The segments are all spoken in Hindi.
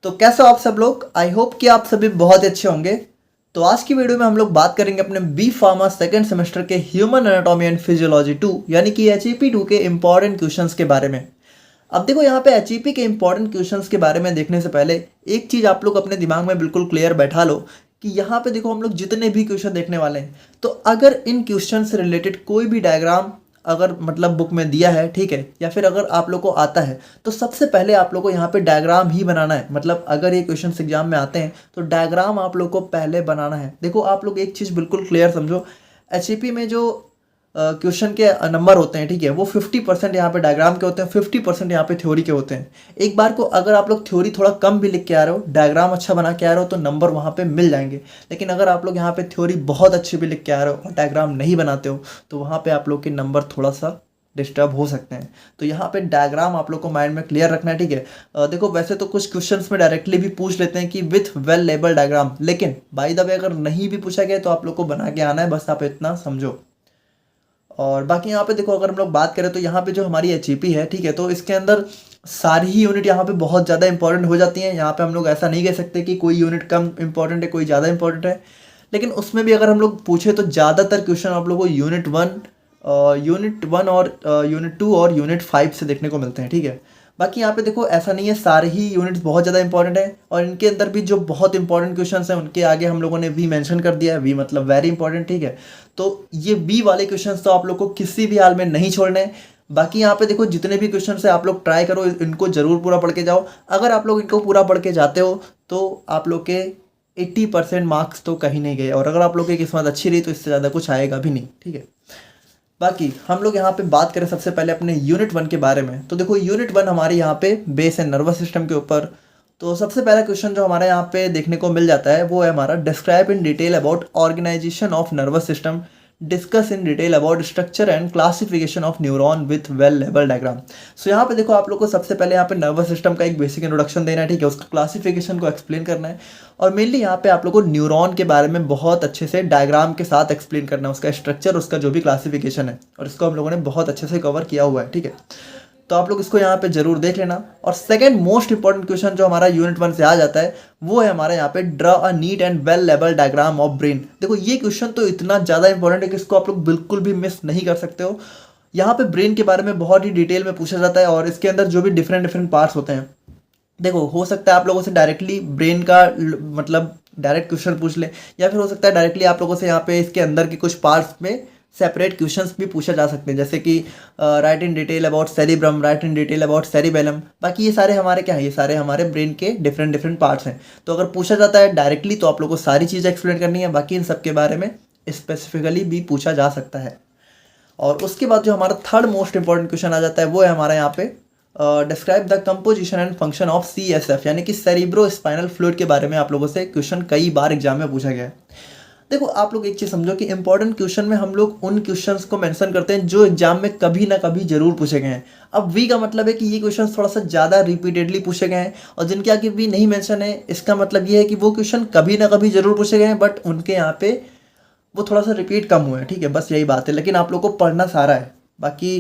तो कैसे हो आप सब लोग। आई होप कि आप सभी बहुत अच्छे होंगे। तो आज की वीडियो में हम लोग बात करेंगे अपने बी फार्मा सेकेंड सेमेस्टर के ह्यूमन एनाटॉमी एंड फिजियोलॉजी 2 यानी कि HEP 2 के इंपॉर्टेंट क्वेश्चंस के बारे में। अब देखो यहाँ पे HEP के इंपॉर्टेंट क्वेश्चंस के बारे में देखने से पहले एक चीज़ आप लोग अपने दिमाग में बिल्कुल क्लियर बैठा लो कि यहाँ पे देखो हम लोग जितने भी क्वेश्चन देखने वाले हैं, तो अगर इन क्वेश्चन से रिलेटेड कोई भी डायग्राम अगर मतलब बुक में दिया है, ठीक है, या फिर अगर आप लोग को आता है, तो सबसे पहले आप लोग को यहाँ पे डायग्राम ही बनाना है। मतलब अगर ये क्वेश्चन एग्जाम में आते हैं तो डायग्राम आप लोग को पहले बनाना है। देखो आप लोग एक चीज़ बिल्कुल क्लियर समझो, HEP में जो क्वेश्चन के नंबर होते हैं, ठीक है, वो 50% यहाँ पे डायग्राम के होते हैं, 50% यहाँ पे थ्योरी के होते हैं। एक बार को अगर आप लोग थ्योरी थोड़ा कम भी लिख के आ रहे हो, डायग्राम अच्छा बना के आ रहे हो, तो नंबर वहाँ पे मिल जाएंगे। लेकिन अगर आप लोग यहाँ पे थ्योरी बहुत अच्छी भी लिख के आ रहे हो और डायग्राम नहीं बनाते हो, तो वहाँ पे आप लोग के नंबर थोड़ा सा डिस्टर्ब हो सकते हैं। तो यहाँ पे डायग्राम आप लोग को माइंड में क्लियर रखना है, ठीक है। देखो वैसे तो कुछ क्वेश्चंस में डायरेक्टली भी पूछ लेते हैं कि विथ वेल लेबल डायग्राम, लेकिन बाय द वे अगर नहीं भी पूछा गया तो आप लोग को बना के आना है, बस आप इतना समझो। और बाकी यहाँ पे देखो अगर हम लोग बात करें तो यहाँ पे जो हमारी HEP है, ठीक है, तो इसके अंदर सारी ही यूनिट यहाँ पे बहुत ज़्यादा इंपॉर्टेंट हो जाती हैं। यहाँ पे हम लोग ऐसा नहीं कह सकते कि कोई यूनिट कम इंपॉर्टेंट है, कोई ज़्यादा इंपॉर्टेंट है। लेकिन उसमें भी अगर हम लोग पूछे तो ज़्यादातर क्वेश्चन आप लोग को यूनिट वन और यूनिट 2 और यूनिट 5 से देखने को मिलते हैं, ठीक है। बाकी यहाँ पे देखो ऐसा नहीं है, सारे ही यूनिट्स बहुत ज़्यादा इंपॉर्टेंट है, और इनके अंदर भी जो बहुत इंपॉर्टेंट क्वेश्चंस हैं उनके आगे हम लोगों ने वी मेंशन कर दिया है। वी मतलब वेरी इंपॉर्टेंट, ठीक है। तो ये बी वाले क्वेश्चंस तो आप लोग को किसी भी हाल में नहीं छोड़ने हैं। बाकी यहाँ पे देखो जितने भी क्वेश्चन है आप लोग ट्राई करो, इनको जरूर पूरा पढ़ के जाओ। अगर आप लोग इनको पूरा पढ़ के जाते हो तो आप लोग के 80% मार्क्स तो कहीं नहीं गए, और अगर आप लोग की किस्मत अच्छी रही तो इससे ज़्यादा कुछ आएगा भी नहीं, ठीक है। बाकी हम लोग यहाँ पे बात करें सबसे पहले अपने यूनिट 1 के बारे में। तो देखो यूनिट 1 हमारे यहाँ पे बेस है नर्वस सिस्टम के ऊपर। तो सबसे पहला क्वेश्चन जो हमारे यहाँ पे देखने को मिल जाता है वो है हमारा describe in detail about organization of nervous system, discuss in detail about structure and classification of neuron with well labelled diagram. So यहाँ पे देखो आप लोग को सबसे पहले यहाँ पे नर्वस सिस्टम का एक बेसिक इंट्रोडक्शन देना है, ठीक है, उसका क्लासिफिकेशन को एक्सप्लेन करना है, और मेनली यहाँ पे आप लोग को न्यूरॉन के बारे में बहुत अच्छे से डायग्राम के साथ एक्सप्लेन करना है, उसका स्ट्रक्चर, उसका जो भी क्लासिफिकेशन है, और इसको हम लोगों ने बहुत अच्छे से कवर किया हुआ है, ठीक है। तो आप लोग इसको यहाँ पे जरूर देख लेना। और सेकंड मोस्ट इंपॉर्टेंट क्वेश्चन जो हमारा यूनिट 1 से आ जाता है वो है हमारा यहाँ पे draw a neat and well labelled diagram of brain. देखो ये क्वेश्चन तो इतना ज़्यादा इंपॉर्टेंट है कि इसको आप लोग बिल्कुल भी मिस नहीं कर सकते हो। यहाँ पे ब्रेन के बारे में बहुत ही डिटेल में पूछा जाता है, और इसके अंदर जो भी डिफरेंट पार्ट्स होते हैं, देखो हो सकता है आप लोगों से डायरेक्टली ब्रेन का मतलब डायरेक्ट क्वेश्चन पूछ ले, या फिर हो सकता है डायरेक्टली आप लोगों से यहाँ पे इसके अंदर के कुछ पार्ट्स में सेपरेट क्वेश्चंस भी पूछा जा सकते हैं, जैसे कि right in detail about cerebrum, right in detail about cerebellum. बाकी ये सारे हमारे क्या है, ये सारे हमारे ब्रेन के डिफरेंट पार्ट्स हैं। तो अगर पूछा जाता है डायरेक्टली तो आप लोगों को सारी चीज़ें एक्सप्लेन करनी है, बाकी इन सब के बारे में स्पेसिफिकली भी पूछा जा सकता है। और उसके बाद जो हमारा थर्ड मोस्ट इंपॉर्टेंट क्वेश्चन आ जाता है वो है हमारा यहाँ पे describe the composition and function of CSF यानी कि सेरिब्रो स्पाइनल फ्लूइड के बारे में आप लोगों से क्वेश्चन कई बार एग्जाम में पूछा गया है। देखो आप लोग एक चीज़ समझो कि इंपॉर्टेंट क्वेश्चन में हम लोग उन क्वेश्चंस को मेंशन करते हैं जो एग्जाम में कभी ना कभी जरूर पूछे गए हैं। अब वी का मतलब है कि ये क्वेश्चन थोड़ा सा ज़्यादा रिपीटेडली पूछे गए हैं, और जिनके आगे वी नहीं मेंशन है इसका मतलब ये है कि वो क्वेश्चन कभी ना कभी जरूर पूछे गए हैं, बट उनके यहाँ पे वो थोड़ा सा रिपीट कम हुआ है, ठीक है, बस यही बात है। लेकिन आप लोग को पढ़ना सारा है। बाकी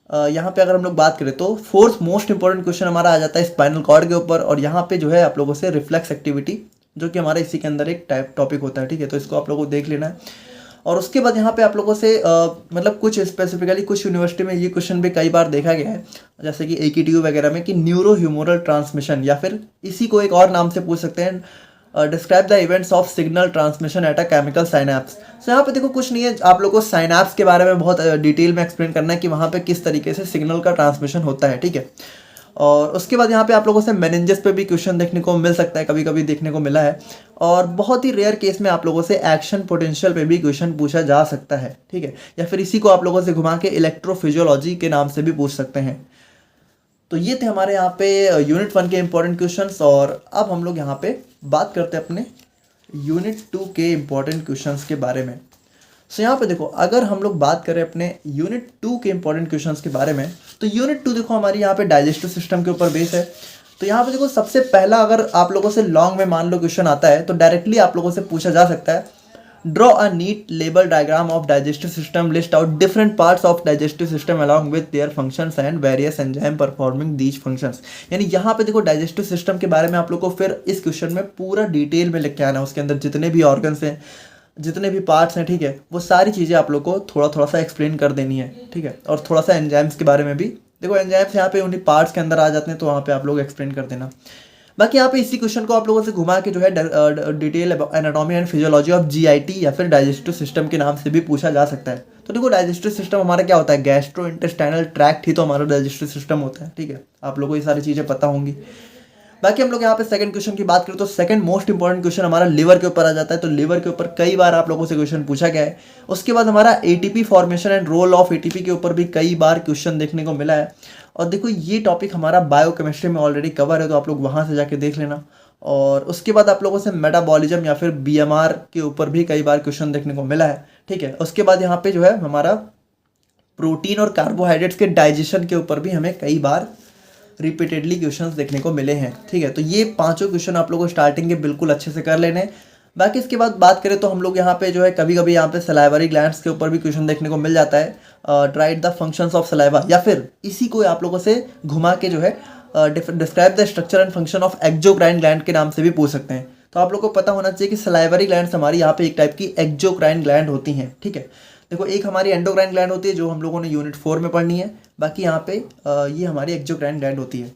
यहाँ पे अगर हम लोग बात करें तो फोर्थ मोस्ट इंपॉर्टेंट क्वेश्चन हमारा आ जाता है स्पाइनल कॉर्ड के ऊपर, और यहाँ पे जो है आप लोगों से रिफ्लेक्स एक्टिविटी, जो कि हमारा इसी के अंदर एक टॉपिक होता है, ठीक है, तो इसको आप लोगों को देख लेना है। और उसके बाद यहाँ पे आप लोगों से मतलब कुछ स्पेसिफिकली कुछ यूनिवर्सिटी में ये क्वेश्चन भी कई बार देखा गया है, जैसे कि AKTU वगैरह में, कि न्यूरो ह्यूमरल ट्रांसमिशन, या फिर इसी को एक और नाम से पूछ सकते हैं describe the events of signal transmission at a chemical synapse. So यहाँ पे देखो कुछ नहीं है, आप लोगों को साइनैप्स के बारे में बहुत डिटेल में एक्सप्लेन करना है कि वहाँ पे किस तरीके से सिग्नल का ट्रांसमिशन होता है, ठीक है। और उसके बाद यहाँ पे आप लोगों से मेनिंजेस पे भी क्वेश्चन देखने को मिल सकता है, कभी कभी देखने को मिला है, और बहुत ही रेयर केस में आप लोगों से एक्शन पोटेंशियल पे भी क्वेश्चन पूछा जा सकता है, ठीक है, या फिर इसी को आप लोगों से घुमा के इलेक्ट्रोफिजियोलॉजी के नाम से भी पूछ सकते हैं। तो ये थे हमारे यहाँ पे यूनिट 1 के इंपॉर्टेंट क्वेश्चंस, और अब हम लोग यहाँ पे बात करते हैं अपने यूनिट 2 के इंपॉर्टेंट क्वेश्चंस के बारे में। सो यहाँ पे देखो अगर हम लोग बात करें अपने यूनिट 2 के इंपॉर्टेंट क्वेश्चंस के बारे में, तो यूनिट 2 देखो हमारी यहाँ पे डाइजेस्टिव सिस्टम के ऊपर बेस है। तो यहाँ पे देखो सबसे पहला अगर आप लोगों से लॉन्ग में मान लो क्वेश्चन आता है तो डायरेक्टली आप लोगों से पूछा जा सकता है draw a neat label diagram of digestive system, list out different parts of digestive system along with their functions and various enzyme performing these functions. यानी यहाँ पे देखो डाइजेस्टिव सिस्टम के बारे में आप लोग को फिर इस क्वेश्चन में पूरा डिटेल में लिख के आना है, उसके अंदर जितने भी ऑर्गन्स हैं, जितने भी पार्ट्स हैं, ठीक है, वो सारी चीज़ें आप लोग को थोड़ा थोड़ा सा एक्सप्लेन कर देनी है, ठीक है। और थोड़ा सा एंजाइम्स के बारे में भी, देखो एंजाइम्स यहाँ पे उन्हीं पार्ट्स के अंदर आ जाते हैं, तो वहाँ पे आप लोग एक्सप्लेन कर देना। बाकी यहाँ पे इसी क्वेश्चन को आप लोगों से घुमा के जो है detail anatomy and physiology of GIT या फिर डाइजेस्टिव सिस्टम के नाम से भी पूछा जा सकता है। तो देखो डाइजेस्टिव सिस्टम हमारा क्या होता है, गैस्ट्रो इंटेस्टाइनल ट्रैक्ट ही तो हमारा डाइजेस्टिव सिस्टम होता है, ठीक है। आप लोगों को ये सारी चीज़ें पता होंगी। बाकी हम लोग यहाँ पे सेकंड क्वेश्चन की बात करें तो सेकंड मोस्ट इंपॉर्टेंट क्वेश्चन हमारा लिवर के ऊपर आ जाता है। तो लिवर के ऊपर कई बार आप लोगों से क्वेश्चन पूछा गया है। उसके बाद हमारा ATP formation and role of ATP के ऊपर भी कई बार क्वेश्चन देखने को मिला है। और देखो ये टॉपिक हमारा बायोकेमिस्ट्री में ऑलरेडी कवर है, तो आप लोग वहाँ से जाके देख लेना। और उसके बाद आप लोगों से मेटाबॉलिज्म या फिर बीएमआर के ऊपर भी कई बार क्वेश्चन देखने को मिला है, ठीक है। उसके बाद यहाँ पे जो है हमारा प्रोटीन और कार्बोहाइड्रेट्स के डाइजेशन के ऊपर भी हमें कई बार रिपीटेडली क्वेश्चंस देखने को मिले हैं, ठीक है। तो ये पांचों क्वेश्चन आप लोगों को स्टार्टिंग के बिल्कुल अच्छे से कर लेने। बाकी इसके बाद बात करें तो हम लोग यहाँ पे जो है कभी कभी यहाँ पे सलाइवरी ग्लैंड्स के ऊपर भी क्वेश्चन देखने को मिल जाता है। Right the functions of saliva, या फिर इसी को आप लोगों से घुमा के जो है describe the structure and function of exocrine gland के नाम से भी पूछ सकते हैं। तो आप लोग को पता होना चाहिए कि सलाइवरी ग्लैंड्स हमारी यहाँ पे एक टाइप की एक्सोक्राइन ग्लैंड होती हैं, ठीक है। देखो एक हमारी एंडोक्राइन ग्लैंड होती है जो हम लोगों ने यूनिट 4 में पढ़नी है। बाकी यहाँ पे ये हमारी एक्सोक्राइन ग्लैंड होती है।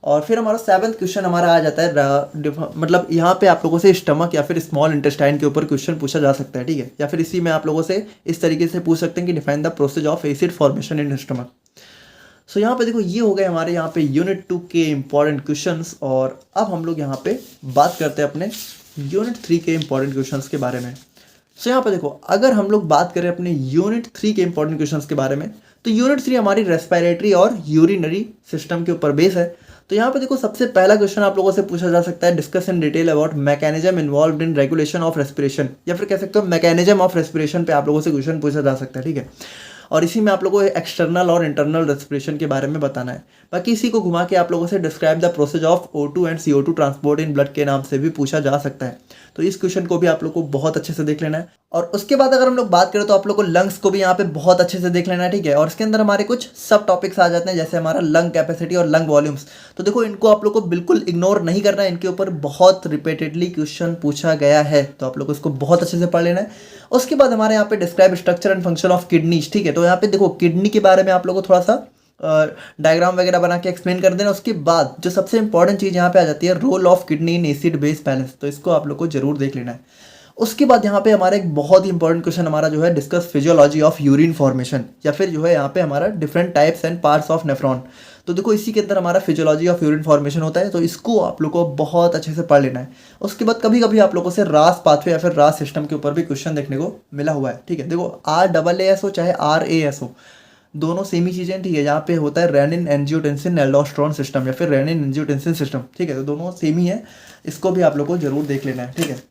और फिर हमारा 7th क्वेश्चन हमारा आ जाता है मतलब यहाँ पे आप लोगों से स्टमक या फिर स्मॉल इंटेस्टाइन के ऊपर क्वेश्चन पूछा जा सकता है, ठीक है। या फिर इसी में आप लोगों से इस तरीके से पूछ सकते हैं कि define the process of acid formation in stomach. So यहाँ पे देखो ये हो गए हमारे यहाँ पे यूनिट 2 के इंपॉर्टेंट क्वेश्चंस। और अब हम लोग यहाँ पे बात करते हैं अपने यूनिट 3 के इंपॉर्टेंट क्वेश्चंस के बारे में। सो यहाँ पे देखो अगर हम लोग बात करें अपने यूनिट 3 के इंपॉर्टेंट क्वेश्चंस के बारे में, तो यूनिट 3 हमारी रेस्पिरेटरी और यूरिनरी सिस्टम के ऊपर बेस है। तो यहाँ पे देखो सबसे पहला क्वेश्चन आप लोगों से पूछा जा सकता है, discuss in detail about mechanism involved in regulation of respiration, या फिर कह सकते हो मैकेनिज्म ऑफ रेस्पिरेशन पे आप लोगों से क्वेश्चन पूछा जा सकता है, ठीक है। और इसी में आप लोगों को एक्सटर्नल और इंटरनल रेस्पिरेशन के बारे में बताना है। बाकी इसी को घुमा के आप लोगों से describe the process of O2 and CO2 transport in blood के नाम से भी पूछा जा सकता है। तो इस क्वेश्चन को भी आप लोग को बहुत अच्छे से देख लेना है। और उसके बाद अगर हम लोग बात करें तो आप लोग को लंग्स को भी यहाँ पे बहुत अच्छे से देख लेना है, ठीक है। और इसके अंदर हमारे कुछ सब टॉपिक्स आ जाते हैं, जैसे हमारा लंग कैपेसिटी और लंग वॉल्यूम्स। तो देखो इनको आप लोग को बिल्कुल इग्नोर नहीं करना है, इनके ऊपर बहुत रिपीटेडली क्वेश्चन पूछा गया है, तो आप लोग को इसको बहुत अच्छे से पढ़ लेना है। उसके बाद हमारे यहाँ पे describe structure and function of kidneys, ठीक है। तो यहाँ पे देखो किडनी के बारे में आप लोग को थोड़ा सा डायग्राम वगैरह बना के एक्सप्लेन कर देना। उसके बाद जो सबसे इंपॉर्टेंट चीज़ यहाँ पे आ जाती है, role of kidney in acid base balance, तो इसको आप लोग को जरूर देख लेना है। उसके बाद यहाँ पे हमारा एक बहुत ही इंपॉर्टेंट क्वेश्चन हमारा जो है, discuss physiology of urine formation, या फिर जो है यहाँ पे हमारा different types and parts of nephron. तो देखो इसी के अंदर हमारा फिजियोलॉजी ऑफ यूरिन फॉर्मेशन होता है, तो इसको आप लोग को बहुत अच्छे से पढ़ लेना है। उसके बाद कभी कभी आप लोगों से रास पाथवे या फिर रास सिस्टम के ऊपर भी क्वेश्चन देखने को मिला हुआ है, ठीक है। देखो RAAS हो चाहे RAS हो, दोनों सेम ही चीज़ें, ठीक है। यहाँ पे होता है रेनिन एंजियोटेंसिन एल्डोस्टेरोन सिस्टम या फिर रेनिन एंजियोटेंसिन सिस्टम, ठीक है। तो दोनों सेम ही है, इसको भी आप लोग को जरूर देख लेना है, ठीक है।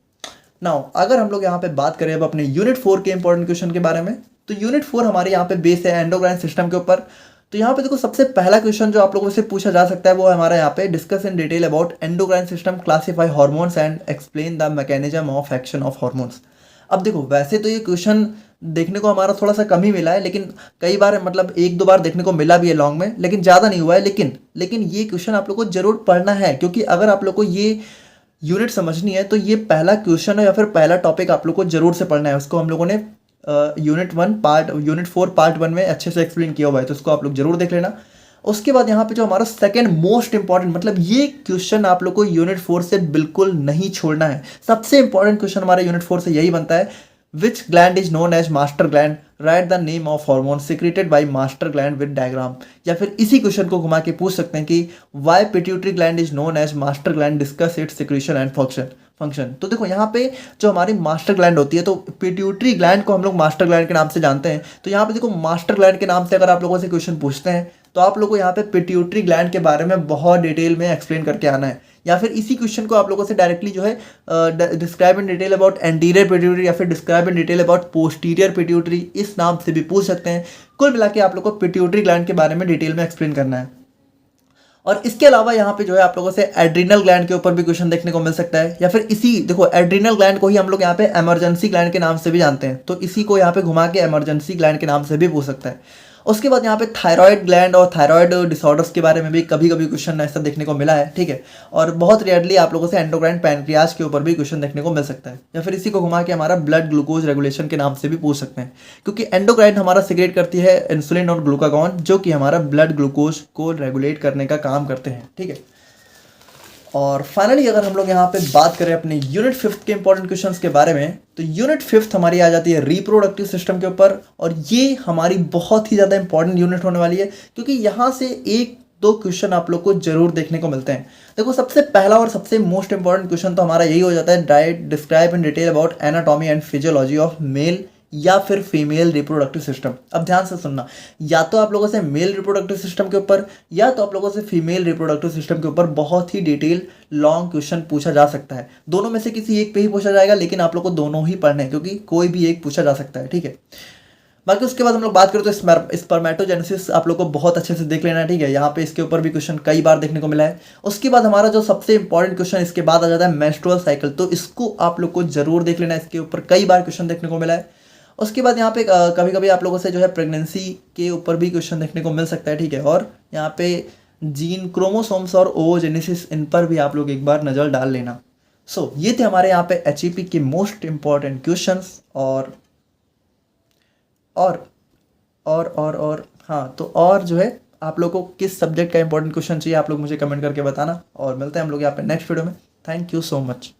नाउ अगर हम लोग यहाँ पे बात करें अब अपने यूनिट 4 के इंपॉर्टेंट क्वेश्चन के बारे में, तो यूनिट 4 हमारे यहाँ पे बेस है एंडोक्राइन सिस्टम के ऊपर। तो यहाँ पे देखो सबसे पहला क्वेश्चन जो आप लोगों से पूछा जा सकता है वो है हमारा यहाँ पे, discuss in detail about endocrine system, classify hormones and explain the mechanism of action of hormones. अब देखो वैसे तो ये क्वेश्चन देखने को हमारा थोड़ा सा कम ही मिला है, लेकिन कई बार मतलब 1-2 बार देखने को मिला भी है लॉन्ग में, लेकिन ज़्यादा नहीं हुआ है। लेकिन ये क्वेश्चन आप लोग को जरूर पढ़ना है, क्योंकि अगर आप लोग को ये यूनिट समझनी है तो ये पहला क्वेश्चन है या फिर पहला टॉपिक आप लोग को जरूर से पढ़ना है। उसको हम लोगों ने यूनिट 4 पार्ट 1 में अच्छे से एक्सप्लेन किया हुआ है, तो उसको आप लोग जरूर देख लेना। उसके बाद यहाँ पे जो हमारा सेकंड मोस्ट इंपॉर्टेंट, मतलब ये क्वेश्चन आप लोग को यूनिट 4 से बिल्कुल नहीं छोड़ना है। सबसे इंपॉर्टेंट क्वेश्चन हमारा यूनिट 4 से यही बनता है, which gland is known as master gland, write the name of hormone secreted by master gland with diagram. या फिर इसी क्वेश्चन को घुमा के पूछ सकते हैं कि why pituitary gland is known as master gland, discuss its secretion and function. तो देखो यहाँ पे जो हमारी मास्टर ग्लैंड होती है, तो पिट्यूटरी ग्लैंड को हम लोग मास्टर ग्लैंड के नाम से जानते हैं। तो यहाँ पे देखो मास्टर ग्लैंड के नाम से अगर आप लोगों से क्वेश्चन पूछते हैं तो आप लोगों को यहाँ पे पिट्यूटरी ग्लैंड के बारे में बहुत डिटेल में एक्सप्लेन करके आना है। या फिर इसी क्वेश्चन को आप लोगों से डायरेक्टली जो है describe in detail about anterior pituitary या फिर describe in detail about posterior pituitary, इस नाम से भी पूछ सकते हैं। कुल मिला के आप लोग को पिट्यूटरी ग्लैंड के बारे में डिटेल में एक्सप्लेन करना है। और इसके अलावा यहाँ पे जो है आप लोगों से एड्रिनल ग्लैंड के ऊपर भी क्वेश्चन देखने को मिल सकता है, या फिर इसी देखो एड्रिनल ग्लैंड को ही हम लोग यहाँ पे इमरजेंसी ग्लैंड के नाम से भी जानते हैं, तो इसी को यहाँ पे घुमा के इमरजेंसी ग्लैंड के नाम से भी पूछ सकता है। उसके बाद यहाँ पे थायराइड ग्लैंड और थायराइड डिसऑर्डर्स के बारे में भी कभी कभी क्वेश्चन ऐसा देखने को मिला है, ठीक है। और बहुत रेयरली आप लोगों से एंडोक्राइन पैनक्रियाज के ऊपर भी क्वेश्चन देखने को मिल सकता है, या फिर इसी को घुमा के हमारा ब्लड ग्लूकोज रेगुलेशन के नाम से भी पूछ सकते हैं, क्योंकि एंडोक्राइन हमारा सिक्रेट करती है इंसुलिन और ग्लूकागॉन, जो कि हमारा ब्लड ग्लूकोज को रेगुलेट करने का काम करते हैं, ठीक है। और फाइनली अगर हम लोग यहाँ पे बात करें अपने यूनिट 5th के इंपॉर्टेंट क्वेश्चंस के बारे में, तो यूनिट 5th हमारी आ जाती है रिप्रोडक्टिव सिस्टम के ऊपर, और ये हमारी बहुत ही ज़्यादा इंपॉर्टेंट यूनिट होने वाली है, क्योंकि यहाँ से एक दो क्वेश्चन आप लोग को जरूर देखने को मिलते हैं। देखो सबसे पहला और सबसे मोस्ट इंपॉर्टेंट क्वेश्चन तो हमारा यही हो जाता है, describe in detail about anatomy and physiology of male या फिर फीमेल रिप्रोडक्टिव सिस्टम। अब ध्यान से सुनना, या तो आप लोगों से मेल रिप्रोडक्टिव सिस्टम के ऊपर या तो आप लोगों से फीमेल रिप्रोडक्टिव सिस्टम के ऊपर बहुत ही डिटेल लॉन्ग क्वेश्चन पूछा जा सकता है। दोनों में से किसी एक पे ही पूछा जाएगा, लेकिन आप लोग को दोनों ही पढ़ने हैं, क्योंकि कोई भी एक पूछा जा सकता है, ठीक है। बाकी उसके बाद हम लोग बात करें तो स्पर्मेटोजेनेसिस आप लोग को बहुत अच्छे से देख लेना है, ठीक है। यहाँ पे इसके ऊपर भी क्वेश्चन कई बार देखने को मिला है। उसके बाद हमारा जो सबसे इंपॉर्टेंट क्वेश्चन इसके बाद आ जाता है मेंस्ट्रुअल साइकिल, तो इसको आप लोग को जरूर देख लेना है, इसके ऊपर कई बार क्वेश्चन देखने को मिला है। उसके बाद यहाँ पे कभी कभी आप लोगों से जो है प्रेगनेंसी के ऊपर भी क्वेश्चन देखने को मिल सकता है, ठीक है। और यहाँ पे जीन क्रोमोसोम्स और ओवोजेनेसिस, इन पर भी आप लोग एक बार नज़र डाल लेना। ये थे हमारे यहाँ पे HEP के मोस्ट इंपॉर्टेंट क्वेश्चंस। और हाँ, तो और जो है आप लोग को किस सब्जेक्ट का इंपॉर्टेंट क्वेश्चन चाहिए आप लोग मुझे कमेंट करके बताना, और मिलते हैं हम लोग यहाँ पे नेक्स्ट वीडियो में। Thank you so much.